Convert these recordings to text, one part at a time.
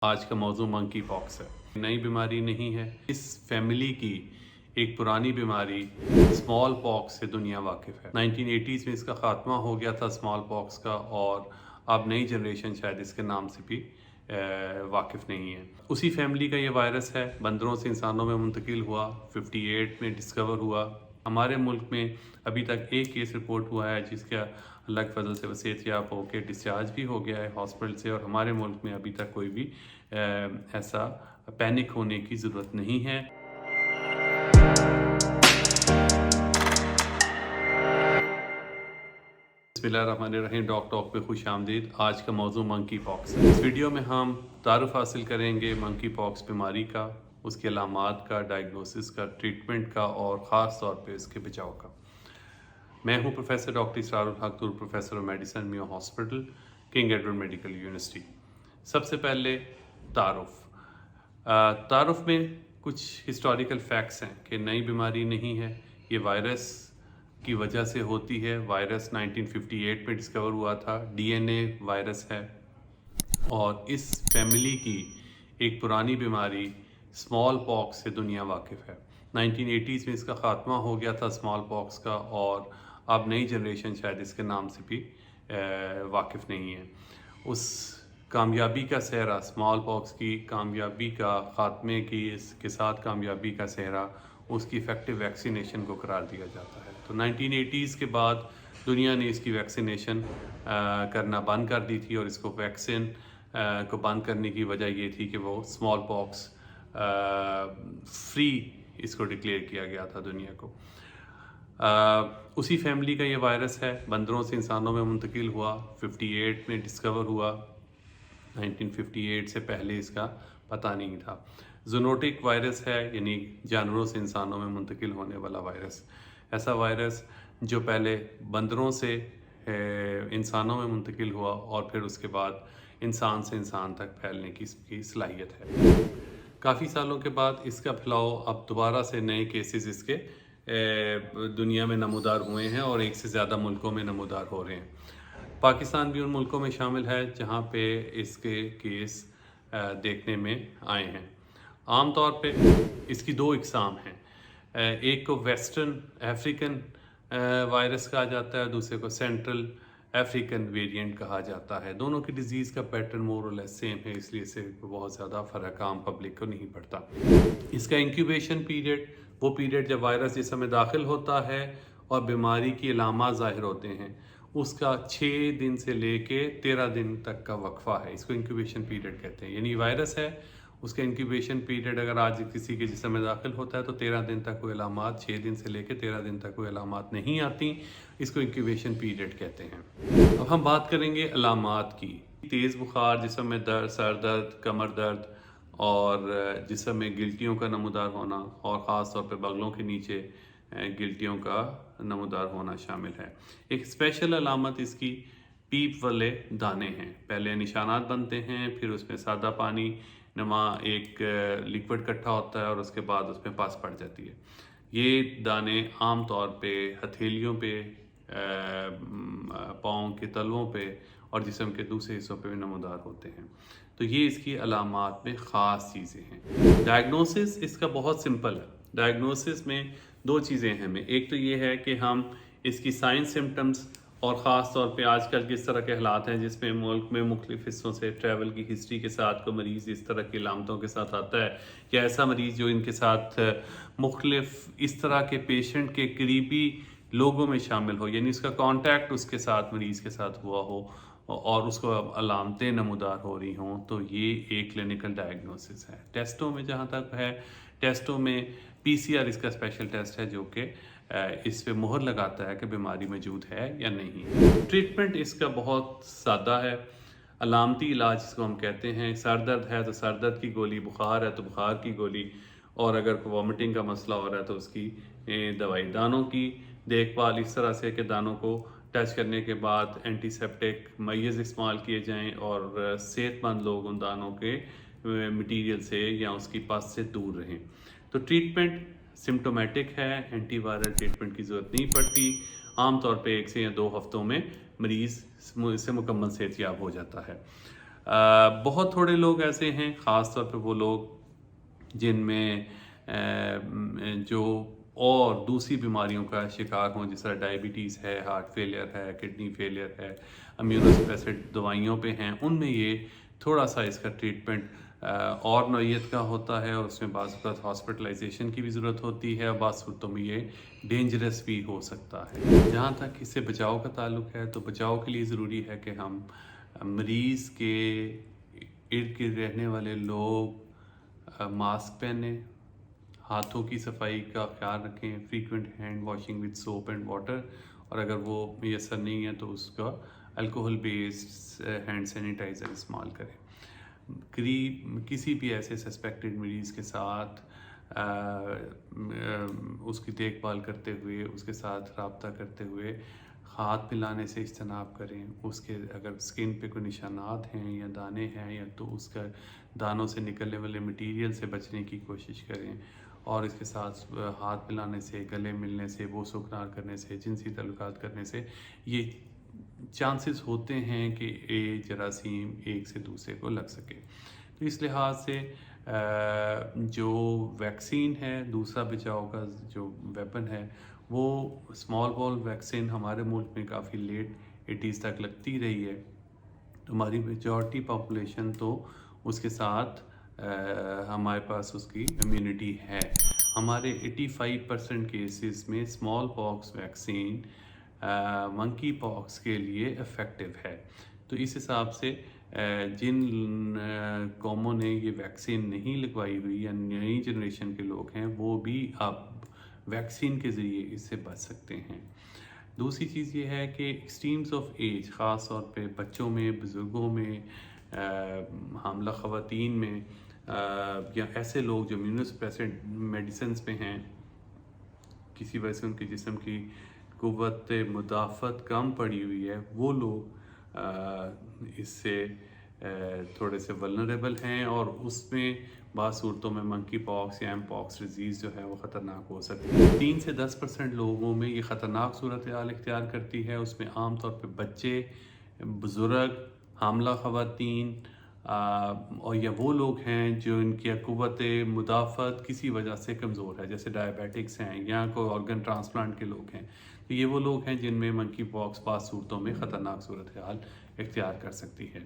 آج کا موضوع منکی پاکس ہے. نئی بیماری نہیں ہے. اس فیملی کی ایک پرانی بیماری اسمال پاکس سے دنیا واقف ہے. 1980s میں اس کا خاتمہ ہو گیا تھا اسمال پاکس کا، اور اب نئی جنریشن شاید اس کے نام سے بھی واقف نہیں ہے. اسی فیملی کا یہ وائرس ہے، بندروں سے انسانوں میں منتقل ہوا، 58 میں ڈسکور ہوا. ہمارے ملک میں ابھی تک ایک کیس رپورٹ ہوا ہے جس کا اللہ کے فضل سے وہ صحت یاب ہو کے ڈسچارج بھی ہو گیا ہے ہاسپٹل سے، اور ہمارے ملک میں ابھی تک کوئی بھی ایسا پینک ہونے کی ضرورت نہیں ہے. بسم اللہ الرحمن الرحیم. ٹاک پہ خوش آمدید. آج کا موضوع منکی پاکس ہے. اس ویڈیو میں ہم تعارف حاصل کریں گے منکی پاکس بیماری کا، اس کے علامات کا، ڈائگنوسس کا، ٹریٹمنٹ کا، اور خاص طور پہ اس کے بچاؤ کا. میں ہوں professor doctor Israr ul-Haq Noor, professor of medicine, Mayo hospital, King Edward medical university. سب سے پہلے تعارف میں کچھ ہسٹوریکل فیکٹس ہیں کہ نئی بیماری نہیں ہے. یہ وائرس کی وجہ سے ہوتی ہے. وائرس 1958 میں ڈسکور ہوا تھا. DNA وائرس ہے، اور اس فیملی کی ایک پرانی بیماری اسمال پاکس سے دنیا واقف ہے. 1980s میں اس کا خاتمہ ہو گیا تھا اسمال پاکس کا، اور اب نئی جنریشن شاید اس کے نام سے بھی واقف نہیں ہے. اس کامیابی کا صحرا، اسمال پاکس کی کامیابی کا، خاتمے کی اس کے ساتھ کامیابی کا صحرا اس کی ایفیکٹو ویکسینیشن کو قرار دیا جاتا ہے. تو 1980s کے بعد دنیا نے اس کی ویکسینیشن کرنا بند کر دی تھی، اور اس کو ویکسین کو بند کرنے کی وجہ یہ تھی کہ وہ اسمال پاکس فری اس کو ڈکلیئر کیا گیا تھا دنیا کو. اسی فیملی کا یہ وائرس ہے، بندروں سے انسانوں میں منتقل ہوا، 58 میں ڈسکور ہوا. 1958 سے پہلے اس کا پتہ نہیں تھا. زونوٹک وائرس ہے، یعنی جانوروں سے انسانوں میں منتقل ہونے والا وائرس. ایسا وائرس جو پہلے بندروں سے انسانوں میں منتقل ہوا، اور پھر اس کے بعد انسان سے انسان تک پھیلنے کی اس کی صلاحیت ہے. کافی سالوں کے بعد اس کا پھیلاؤ اب دوبارہ سے نئے کیسز اس کے دنیا میں نمودار ہوئے ہیں، اور ایک سے زیادہ ملکوں میں نمودار ہو رہے ہیں. پاکستان بھی ان ملکوں میں شامل ہے جہاں پہ اس کے کیس دیکھنے میں آئے ہیں. عام طور پہ اس کی دو اقسام ہیں. ایک کو ویسٹرن افریقن وائرس کہا جاتا ہے، دوسرے کو سینٹرل افریقن ویرینٹ کہا جاتا ہے. دونوں کی ڈیزیز کا پیٹرن مور اور لیس سیم ہے، اس لیے سے بہت زیادہ فرق عام پبلک کو نہیں پڑتا. اس کا انکیوبیشن پیریڈ، وہ پیریڈ جب وائرس جسم میں داخل ہوتا ہے اور بیماری کی علامات ظاہر ہوتے ہیں، اس کا 6 دن سے لے کے 13 دن تک کا وقفہ ہے. اس کو انکیوبیشن پیریڈ کہتے ہیں. یعنی وائرس ہے، اس کا انکیوبیشن پیریڈ اگر آج کسی کے جسم میں داخل ہوتا ہے تو 13 دن تک کوئی علامات، 6 دن سے لے کے 13 دن تک کوئی علامات نہیں آتی. اس کو انکیوبیشن پیریڈ کہتے ہیں. اب ہم بات کریں گے علامات کی. تیز بخار، جسم میں درد، سر درد، کمر درد، اور جسم میں گلٹیوں کا نمودار ہونا، اور خاص طور پہ بغلوں کے نیچے گلٹیوں کا نمودار ہونا شامل ہے. ایک اسپیشل علامت اس کی پیپ والے دانے ہیں. پہلے نشانات بنتے ہیں، پھر اس میں سادہ پانی نما ایک لیکوڈ کٹھا ہوتا ہے، اور اس کے بعد اس میں پاس پڑ جاتی ہے. یہ دانے عام طور پہ ہتھیلیوں پہ، پاؤں کے تلووں پہ، اور جسم کے دوسرے حصوں پہ بھی نمودار ہوتے ہیں. تو یہ اس کی علامات میں خاص چیزیں ہیں. ڈائگنوسس اس کا بہت سمپل ہے. ڈائگنوسس میں دو چیزیں ہیں. ایک تو یہ ہے کہ ہم اس کی سائن سمٹمز، اور خاص طور پہ آج کل کس طرح کے حالات ہیں جس میں ملک میں مختلف حصوں سے ٹریول کی ہسٹری کے ساتھ کوئی مریض اس طرح کی علامتوں کے ساتھ آتا ہے، یا ایسا مریض جو ان کے ساتھ مختلف اس طرح کے پیشنٹ کے قریبی لوگوں میں شامل ہو، یعنی اس کا کانٹیکٹ اس کے ساتھ مریض کے ساتھ ہوا ہو اور اس کو علامتیں نمودار ہو رہی ہوں، تو یہ ایک کلینکل ڈائگنوسس ہے. ٹیسٹوں میں جہاں تک ہے، ٹیسٹوں میں PCR اس کا اسپیشل ٹیسٹ ہے جو کہ اس پہ مہر لگاتا ہے کہ بیماری موجود ہے یا نہیں. ٹریٹمنٹ اس کا بہت سادہ ہے. علامتی علاج جس کو ہم کہتے ہیں، سر درد ہے تو سر درد کی گولی، بخار ہے تو بخار کی گولی، اور اگر وامٹنگ کا مسئلہ ہو رہا ہے تو اس کی دوائی. دانوں کی دیکھ بھال اس طرح سے کہ دانوں کو ٹچ کرنے کے بعد اینٹی سیپٹک میز استعمال کیے جائیں، اور صحت مند لوگ ان دانوں کے مٹیریل سے یا اس کی پس سے دور رہیں. تو ٹریٹمنٹ سمٹومیٹک ہے، اینٹی وائرل ٹریٹمنٹ کی ضرورت نہیں پڑتی. عام طور پہ 1 سے یا 2 ہفتوں میں مریض سے مکمل صحت یاب ہو جاتا ہے. بہت تھوڑے لوگ ایسے ہیں، خاص طور پہ وہ لوگ جن میں جو اور دوسری بیماریوں کا شکار ہوں، جس طرح ڈائبٹیز ہے، ہارٹ فیلئر ہے، کڈنی فیلئر ہے، امیونو سپریسنٹ دوائیوں پہ ہیں، ان میں یہ تھوڑا سا اس کا ٹریٹمنٹ اور نوعیت کا ہوتا ہے، اور اس میں بعض اوقات ہاسپٹلائزیشن کی بھی ضرورت ہوتی ہے، اور بعض صورتوں میں یہ ڈینجرس بھی ہو سکتا ہے۔ جہاں تک اس سے بچاؤ کا تعلق ہے تو بچاؤ کے لیے ضروری ہے کہ ہم مریض کے ارد گرد رہنے والے لوگ ماسک پہنیں، ہاتھوں کی صفائی کا خیال رکھیں، frequent hand washing with soap and water, اور اگر وہ میسر نہیں ہے تو اس کا الکوہل بیسڈ ہینڈ سینیٹائزر استعمال کریں۔ کسی بھی ایسے سسپیکٹڈ مریض کے ساتھ اس کی دیکھ بھال کرتے ہوئے، اس کے ساتھ رابطہ کرتے ہوئے ہاتھ ملانے سے اجتناب کریں۔ اس کے اگر سکن پہ کوئی نشانات ہیں یا دانے ہیں یا تو اس کا دانوں سے نکلنے والے مٹیریل سے بچنے کی کوشش کریں، اور اس کے ساتھ ہاتھ ملانے سے، گلے ملنے سے، بوس و کنار کرنے سے، جنسی تعلقات کرنے سے یہ چانسز ہوتے ہیں کہ یہ جراثیم ایک سے دوسرے کو لگ سکے۔ تو اس لحاظ سے جو ویکسین ہے، دوسرا بچاؤ کا جو ویپن ہے، وہ اسمال بال ویکسین ہمارے ملک میں کافی لیٹ 80s تک لگتی رہی ہے۔ ہماری میجورٹی پاپولیشن تو اس کے ساتھ ہمارے پاس اس کی امیونٹی ہے۔ ہمارے 85% کیسز میں اسمال پاکس ویکسین منکی پاکس کے لیے افیکٹو ہے۔ تو اس حساب سے جن قوموں نے یہ ویکسین نہیں لگوائی ہوئی یا نئی جنریشن کے لوگ ہیں، وہ بھی اب ویکسین کے ذریعے اس سے بچ سکتے ہیں۔ دوسری چیز یہ ہے کہ ایکسٹریمز آف ایج، خاص طور پہ بچوں میں، بزرگوں میں، حاملہ خواتین میں، یا ایسے لوگ جو امیونو سپریسنٹ میڈیسنز پہ ہیں، کسی وجہ سے ان کے جسم کی قوت مدافعت کم پڑی ہوئی ہے، وہ لوگ اس سے تھوڑے سے ولنریبل ہیں، اور اس میں بعض صورتوں میں منکی پاکس یا ایم پاکس ڈیزیز جو ہے وہ خطرناک ہو سکتی ہے۔ 3 سے 10% لوگوں میں یہ خطرناک صورتحال اختیار کرتی ہے۔ اس میں عام طور پہ بچے، بزرگ، حاملہ خواتین، اور یا وہ لوگ ہیں جو ان کی قوت مدافعت کسی وجہ سے کمزور ہے، جیسے ڈائبیٹکس ہیں یا کوئی آرگن ٹرانسپلانٹ کے لوگ ہیں۔ تو یہ وہ لوگ ہیں جن میں منکی پاکس بعض صورتوں میں خطرناک صورتحال اختیار کر سکتی ہے۔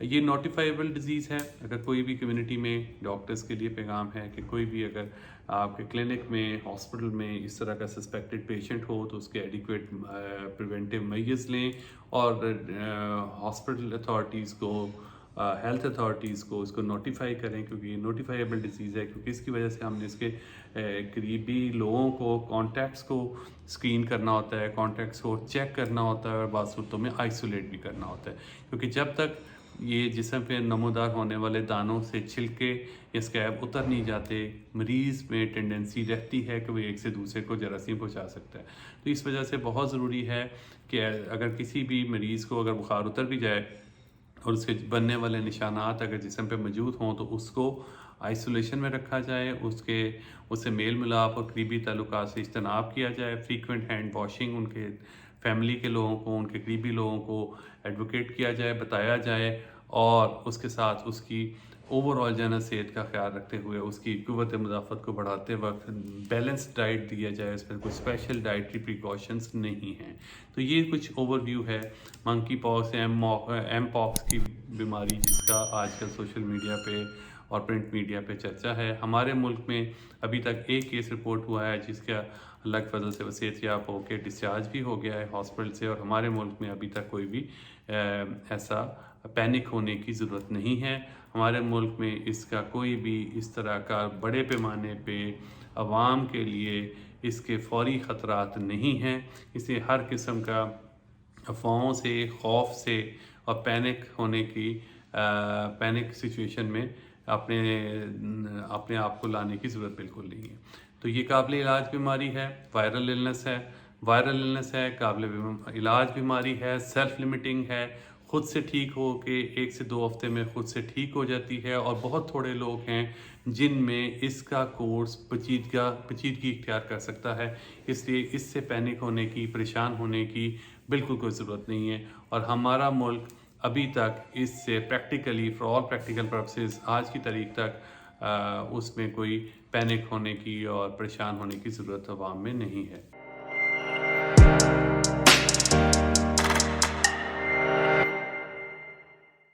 یہ نوٹیفائیبل ڈیزیز ہے۔ اگر کوئی بھی کمیونٹی میں، ڈاکٹرز کے لیے پیغام ہے کہ کوئی بھی اگر آپ کے کلینک میں، ہاسپٹل میں اس طرح کا سسپیکٹڈ پیشنٹ ہو تو اس کے ایڈیکویٹ پریونٹیو میجرز لیں، اور ہاسپٹل اتھارٹیز کو، ہیلتھ اتھارٹیز کو اس کو نوٹیفائی کریں، کیونکہ یہ نوٹیفائیبل ڈیزیز ہے، کیونکہ اس کی وجہ سے ہم نے اس کے قریبی لوگوں کو، کانٹیکٹس کو اسکرین کرنا ہوتا ہے، کانٹیکٹس کو چیک کرنا ہوتا ہے، اور بعض صورتوں میں آئسولیٹ بھی کرنا ہوتا ہے، کیونکہ جب تک یہ جسم پہ نمودار ہونے والے دانوں سے چھلکے یا اسکیب اتر نہیں جاتے، مریض میں ٹینڈنسی رہتی ہے کہ وہ ایک سے دوسرے کو جراثیم پہنچا سکتا ہے۔ تو اس وجہ سے بہت ضروری ہے کہ اگر کسی بھی مریض کو اگر بخار اتر بھی جائے اور اس کے بننے والے نشانات اگر جسم پہ موجود ہوں تو اس کو آئسولیشن میں رکھا جائے، اس سے میل ملاپ اور قریبی تعلقات سے اجتناب کیا جائے، فریکوینٹ ہینڈ واشنگ ان کے فیملی کے لوگوں کو، ان کے قریبی لوگوں کو ایڈوکیٹ کیا جائے، بتایا جائے، اور اس کے ساتھ اس کی اوور آل جنرل صحت کا خیال رکھتے ہوئے اس کی قوت مدافعت کو بڑھاتے وقت بیلنس ڈائٹ دیا جائے، اس میں کوئی اسپیشل ڈائٹری پریکاشنز نہیں ہیں۔ تو یہ کچھ اوور ویو ہے منکی پاکس، ایم پاکس کی بیماری، جس کا آج کل سوشل میڈیا پہ اور پرنٹ میڈیا پہ چرچا ہے۔ ہمارے ملک میں ابھی تک ایک کیس رپورٹ ہوا ہے جس کا اللہ کے فضل سے وہ صحت یاب ہو کے ڈسچارج بھی ہو گیا ہے ہاسپٹل سے، اور ہمارے ملک میں ابھی تک کوئی بھی ایسا پینک ہونے کی ضرورت نہیں ہے۔ ہمارے ملک میں اس کا کوئی بھی اس طرح کا بڑے پیمانے پہ عوام کے لیے اس کے فوری خطرات نہیں ہیں، اس لیے ہر قسم کا افواہوں سے، خوف سے اور پینک سچویشن میں اپنے آپ کو لانے کی ضرورت بالکل نہیں ہے۔ تو یہ قابل علاج بیماری ہے، وائرل النس ہے، قابل علاج بیماری ہے، سیلف لمیٹنگ ہے، خود سے ٹھیک ہو کے 1 سے 2 ہفتے میں خود سے ٹھیک ہو جاتی ہے، اور بہت تھوڑے لوگ ہیں جن میں اس کا کورس پیچیدگی اختیار کر سکتا ہے۔ اس لیے اس سے پینک ہونے کی، پریشان ہونے کی بالکل کوئی ضرورت نہیں ہے، اور ہمارا ملک ابھی تک اس سے practically for all practical purposes آج کی تاریخ تک اس میں کوئی پینک ہونے کی اور پریشان ہونے کی ضرورت عوام میں نہیں ہے.